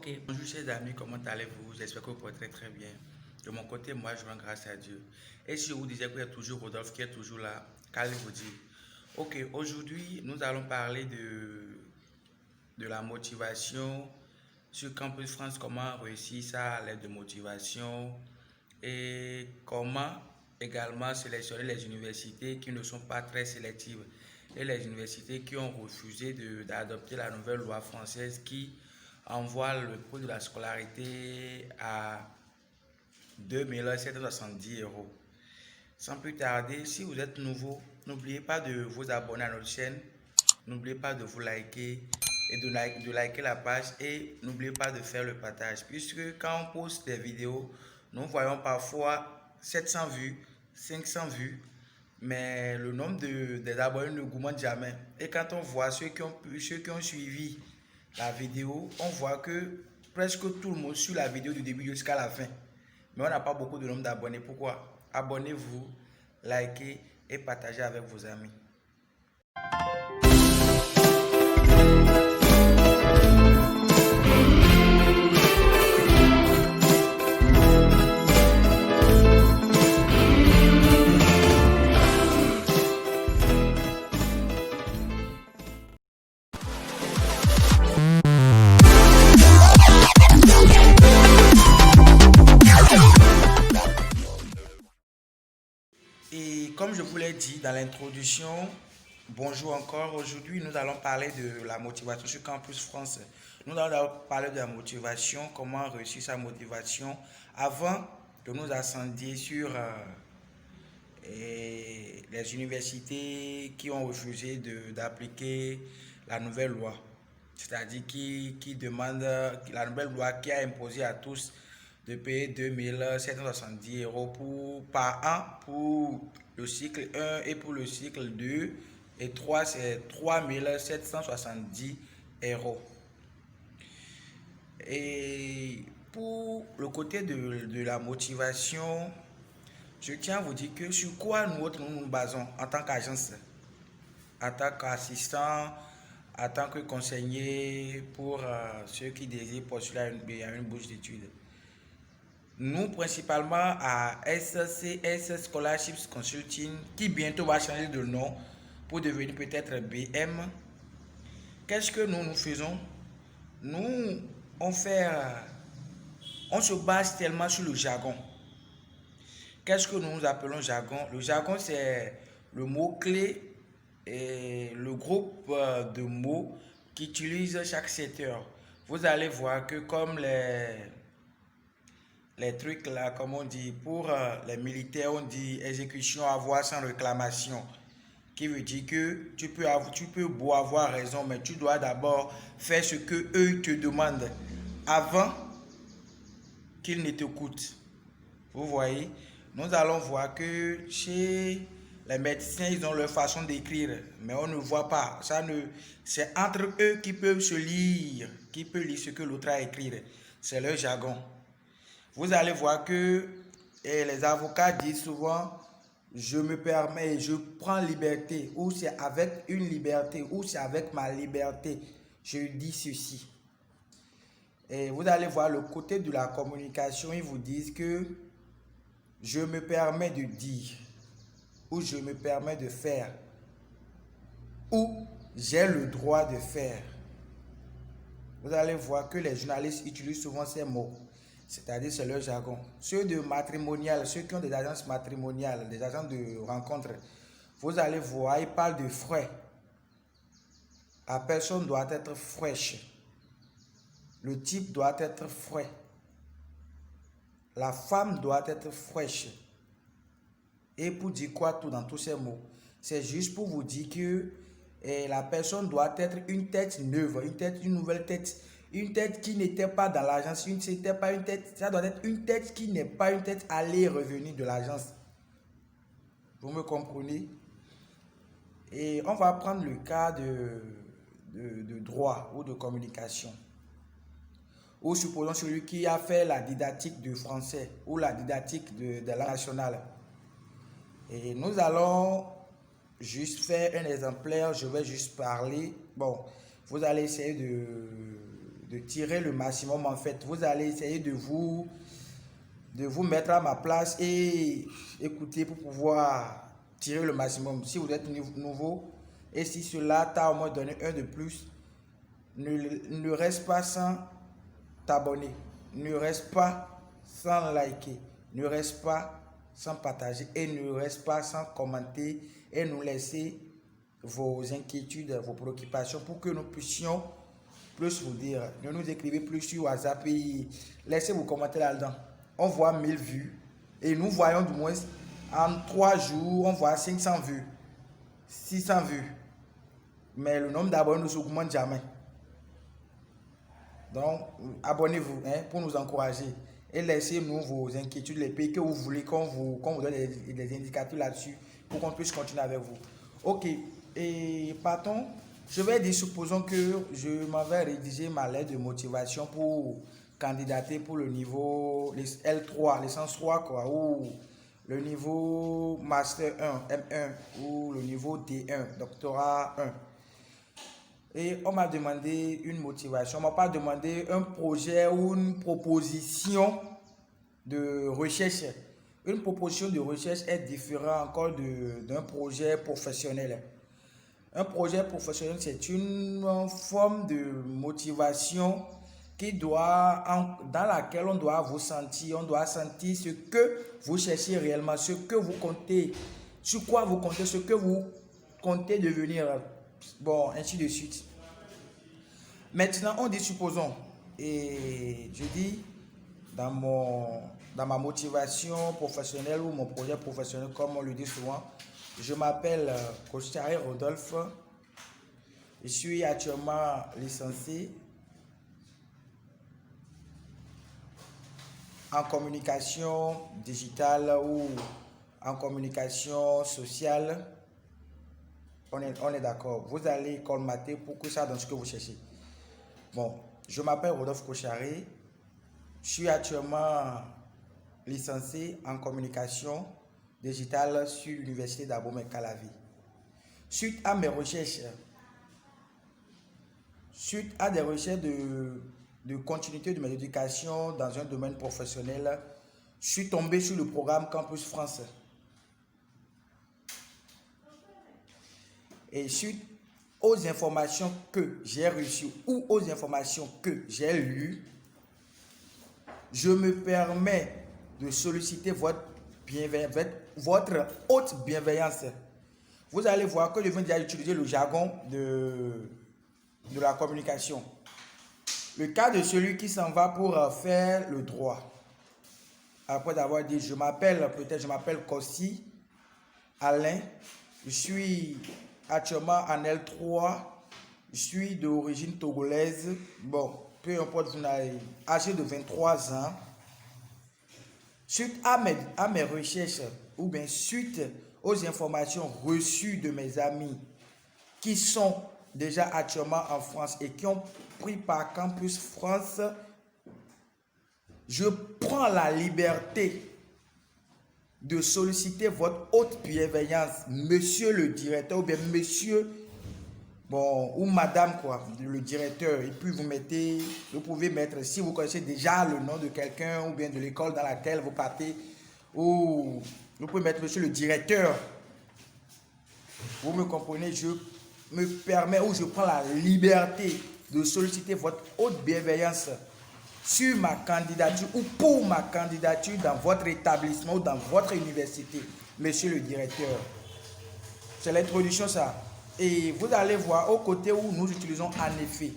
Ok, bonjour chers amis, comment allez-vous? J'espère que vous portez très très bien. De mon côté, moi je rends grâce à Dieu. Et si je vous disais qu'il y a toujours Rodolphe qui est toujours là, qu'allez-vous dire? Ok, aujourd'hui nous allons parler de la motivation sur Campus France, comment réussir ça à l'aide de motivation et comment également sélectionner les universités qui ne sont pas très sélectives et les universités qui ont refusé d'adopter la nouvelle loi française qui envoie le coût de la scolarité à 2 770 €. Sans plus tarder, si vous êtes nouveau, n'oubliez pas de vous abonner à notre chaîne, n'oubliez pas de vous liker et de liker la page et n'oubliez pas de faire le partage puisque quand on poste des vidéos, nous voyons parfois 700 vues, 500 vues, mais le nombre des abonnés ne augmente jamais. Et quand on voit ceux qui ont suivi la vidéo, on voit que presque tout le monde suit la vidéo du début jusqu'à la fin. Mais on n'a pas beaucoup de nombre d'abonnés. Pourquoi? Abonnez-vous, likez et partagez avec vos amis. Et comme je vous l'ai dit dans l'introduction, bonjour encore. Aujourd'hui, nous allons parler de la motivation sur Campus France. Nous allons parler de la motivation, comment réussir sa motivation avant de nous ascendir sur les universités qui ont refusé d'appliquer la nouvelle loi. C'est-à-dire qui demande la nouvelle loi qui a imposé à tous de payer 2 770 € par an pour le cycle 1 et pour le cycle 2 et 3 c'est 3 770 €. Et pour le côté de la motivation, je tiens à vous dire que sur quoi nous nous basons en tant qu'agence, en tant qu'assistant, en tant que conseiller pour ceux qui désirent postuler à une bourse d'études. Nous, principalement à SCS Scholarships Consulting, qui bientôt va changer de nom pour devenir peut-être BM. Qu'est-ce que nous faisons? Nous, on se base tellement sur le jargon. Qu'est-ce que nous appelons jargon? Le jargon, c'est le mot-clé et le groupe de mots qu'utilise chaque secteur. Vous allez voir que comme les trucs là, comme on dit, pour les militaires, on dit exécution à voir sans réclamation. Qui veut dire que tu peux beau avoir raison, mais tu dois d'abord faire ce que eux te demandent avant qu'ils ne t'écoutent. Vous voyez, nous allons voir que chez les médecins, ils ont leur façon d'écrire, mais on ne voit pas. C'est entre eux qui peuvent se lire, qui peuvent lire ce que l'autre a écrit. C'est leur jargon. Vous allez voir que les avocats disent souvent je me permets, je prends liberté, ou c'est avec une liberté, ou c'est avec ma liberté. Je dis ceci. Et vous allez voir le côté de la communication, ils vous disent que je me permets de dire, ou je me permets de faire, ou j'ai le droit de faire. Vous allez voir que les journalistes utilisent souvent ces mots. C'est-à-dire c'est leur jargon. Ceux de matrimonial, ceux qui ont des agences matrimoniales, des agences de rencontres, vous allez voir, ils parlent de frais. La personne doit être fraîche. Le type doit être frais. La femme doit être fraîche. Et pour dire quoi tout dans tous ces mots? C'est juste pour vous dire que la personne doit être une tête neuve, une nouvelle tête. Une tête qui n'était pas dans l'agence, ça doit être une tête qui n'est pas une tête aller et revenir de l'agence. Vous me comprenez? Et on va prendre le cas de droit ou de communication. Ou supposons celui qui a fait la didactique de français ou la didactique de la nationale. Et nous allons juste faire un exemplaire, je vais juste parler. Bon, vous allez essayer tirer le maximum en fait. Vous allez essayer de vous mettre à ma place et écouter pour pouvoir tirer le maximum. Si vous êtes nouveau et si cela t'a au moins donné un de plus, ne reste pas sans t'abonner, ne reste pas sans liker, ne reste pas sans partager et ne reste pas sans commenter et nous laisser vos inquiétudes, vos préoccupations pour que nous puissions plus vous dire. Ne nous écrivez plus sur WhatsApp et laissez vos commentaires là-dedans. On voit 1000 vues et nous voyons du moins en 3 jours, on voit 500 vues, 600 vues. Mais le nombre d'abonnés ne s'augmente jamais. Donc, abonnez-vous pour nous encourager et laissez-nous vos inquiétudes, les pays que vous voulez qu'on vous donne des indicateurs là-dessus pour qu'on puisse continuer avec vous. Ok, et partons. Je vais dire, supposons que je m'en vais rédiger ma lettre de motivation pour candidater pour le niveau L3, licence 3 quoi, ou le niveau Master 1, M1 ou le niveau D1, Doctorat 1. Et on m'a demandé une motivation, on m'a pas demandé un projet ou une proposition de recherche. Une proposition de recherche est différente encore d'un projet professionnel. Un projet professionnel, c'est une forme de motivation dans laquelle on doit vous sentir, on doit sentir ce que vous cherchez réellement, ce que vous comptez, sur quoi vous comptez, ce que vous comptez devenir. Bon, ainsi de suite. Maintenant, on dit supposons, et je dis dans ma motivation professionnelle ou mon projet professionnel, comme on le dit souvent, je m'appelle Kochari Rodolphe. Je suis actuellement licencié en communication digitale ou en communication sociale. On est d'accord. Vous allez colmater pour que ça donne ce que vous cherchez. Bon, je m'appelle Rodolphe Kochari. Je suis actuellement licencié en communication digitale sur l'université d'Abomey-Calavi. Suite à des recherches de continuité de mes éducations dans un domaine professionnel, je suis tombé sur le programme Campus France. Et suite aux informations que j'ai reçues ou aux informations que j'ai lues, je me permets de solliciter votre haute bienveillance. Vous allez voir que je viens déjà utiliser le jargon de la communication. Le cas de celui qui s'en va pour faire le droit. Après avoir dit, je m'appelle Kossi Alain, je suis actuellement en L3, je suis d'origine togolaise, bon, peu importe, vous n'avez âgé de 23 ans. Suite à mes recherches, ou bien suite aux informations reçues de mes amis qui sont déjà actuellement en France et qui ont pris par Campus France, je prends la liberté de solliciter votre haute bienveillance, monsieur le directeur, ou bien monsieur, bon, ou madame, quoi, le directeur. Et puis vous pouvez mettre, si vous connaissez déjà le nom de quelqu'un, ou bien de l'école dans laquelle vous partez, ou vous pouvez mettre monsieur le directeur. Vous me comprenez, je me permets ou je prends la liberté de solliciter votre haute bienveillance sur ma candidature ou pour ma candidature dans votre établissement ou dans votre université, monsieur le directeur. C'est l'introduction ça. Et vous allez voir au côté où nous utilisons en effet.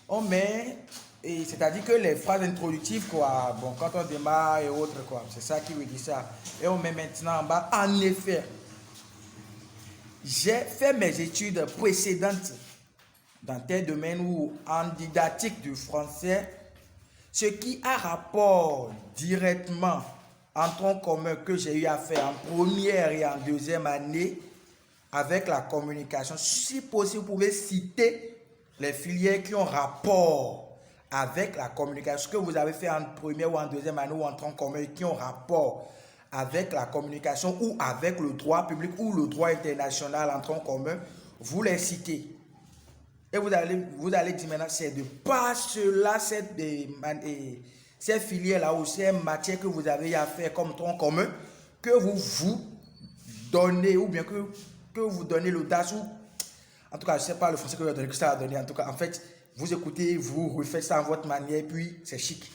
On met, c'est-à-dire que les phrases introductives, quoi, bon, quand on démarre et autres, quoi, c'est ça qui veut dire ça. Et on met maintenant en bas, en effet. J'ai fait mes études précédentes dans tel domaine ou en didactique du français, ce qui a rapport directement en tronc commun que j'ai eu à faire en première et en deuxième année avec la communication. Si possible, vous pouvez citer les filières qui ont rapport avec la communication, ce que vous avez fait en première ou en deuxième année ou en tronc commun qui ont rapport avec la communication ou avec le droit public ou le droit international en tronc commun, vous les citez. Et vous allez dire maintenant, c'est de pas cela, cette filière-là ou ces matières que vous avez à faire comme tronc commun, que vous donnez, ou bien que vous donnez l'audace, ou en tout cas, je ne sais pas le français que vous avez donné, que ça a donné. En tout cas, en fait, vous écoutez, vous refaites ça à votre manière, puis c'est chic.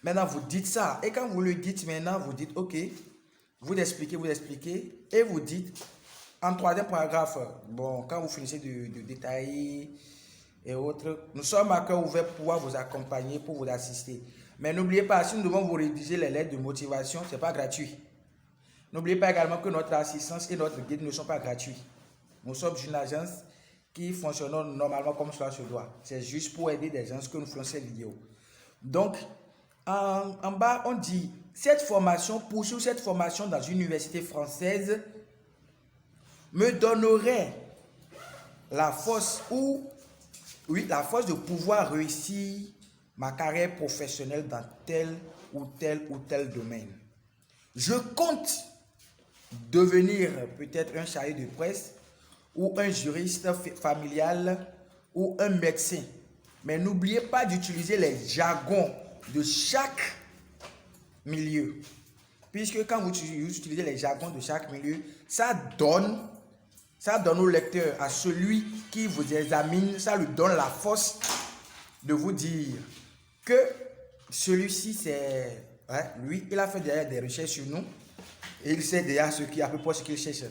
Maintenant, vous dites ça. Et quand vous le dites maintenant, vous dites, OK, vous expliquez, et vous dites, en troisième paragraphe, bon, quand vous finissez de détailler et autres, nous sommes à cœur ouvert pour pouvoir vous accompagner, pour vous assister. Mais n'oubliez pas, si nous devons vous rédiger les lettres de motivation, ce n'est pas gratuit. N'oubliez pas également que notre assistance et notre guide ne sont pas gratuits. Nous sommes une agence qui fonctionne normalement comme cela se doit. C'est juste pour aider des gens que nous faisons ces vidéos. Donc, en bas, on dit, poursuivre cette formation dans une université française me donnerait la force de pouvoir réussir ma carrière professionnelle dans tel ou tel domaine. Je compte devenir peut-être un chargé de presse ou un juriste familial ou un médecin. Mais n'oubliez pas d'utiliser les jargons de chaque milieu. Puisque quand vous utilisez les jargons de chaque milieu, ça donne au lecteur, à celui qui vous examine, ça lui donne la force de vous dire que celui-ci, c'est lui, il a fait derrière des recherches sur nous et il sait déjà à peu près ce qu'il cherche.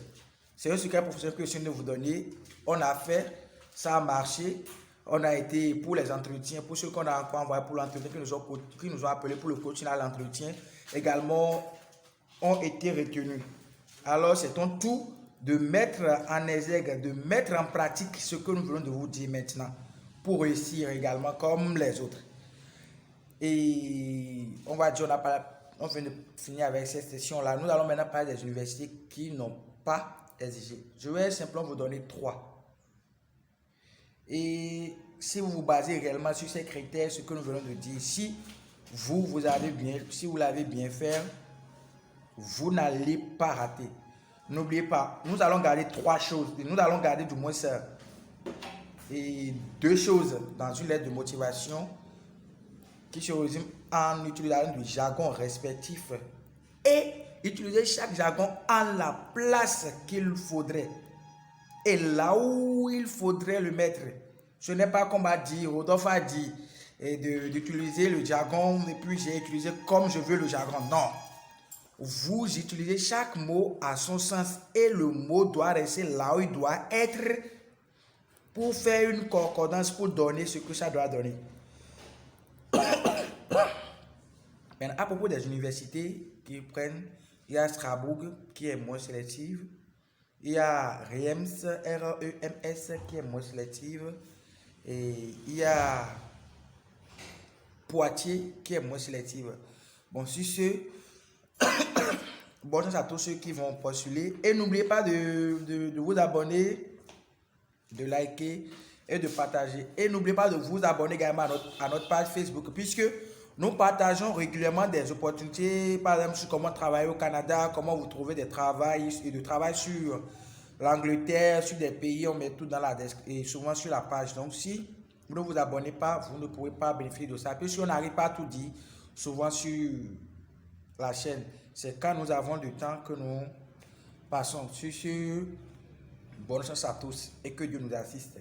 C'est un secret professionnel que je viens de vous donner. On a fait, ça a marché. On a été pour les entretiens, pour ceux qu'on a encore envoyé pour l'entretien, qui nous ont appelés pour le coaching à l'entretien, également ont été retenus. Alors, c'est ton tour de mettre en exergue, de mettre en pratique ce que nous venons de vous dire maintenant pour réussir également comme les autres. Et on va dire, on vient de finir avec cette session-là. Nous allons maintenant parler des universités qui n'ont pas exigé. Je vais simplement vous donner 3. Et si vous vous basez réellement sur ces critères, ce que nous venons de dire, si vous l'avez bien fait, vous n'allez pas rater. N'oubliez pas, nous allons garder 3 choses. Nous allons garder du moins ça. Et 2 choses dans une lettre de motivation qui se résume en utilisant du jargon respectif et utiliser chaque jargon en la place qu'il faudrait et là où il faudrait le mettre. Ce n'est pas comme a dit, Rodolphe a dit, d'utiliser le jargon et puis j'ai utilisé comme je veux le jargon. Non. Vous utilisez chaque mot à son sens et le mot doit rester là où il doit être pour faire une concordance, pour donner ce que ça doit donner. Maintenant, à propos des universités qui prennent, il y a Strasbourg qui est moins sélective, il y a Reims, R-E-M-S qui est moins sélective, et il y a Poitiers qui est moins sélective. Bon, sur ce, bonne chance à tous ceux qui vont postuler et n'oubliez pas de vous abonner, de liker et de partager. Et n'oubliez pas de vous abonner également à notre page Facebook puisque nous partageons régulièrement des opportunités, par exemple sur comment travailler au Canada, comment vous trouver des travails et de travail sur l'Angleterre, sur des pays, on met tout dans la description et souvent sur la page. Donc si vous ne vous abonnez pas, vous ne pourrez pas bénéficier de ça. Puisqu'on n'arrive pas à tout dire souvent sur la chaîne. C'est quand nous avons du temps que nous passons. Sur bonne chance à tous et que Dieu nous assiste.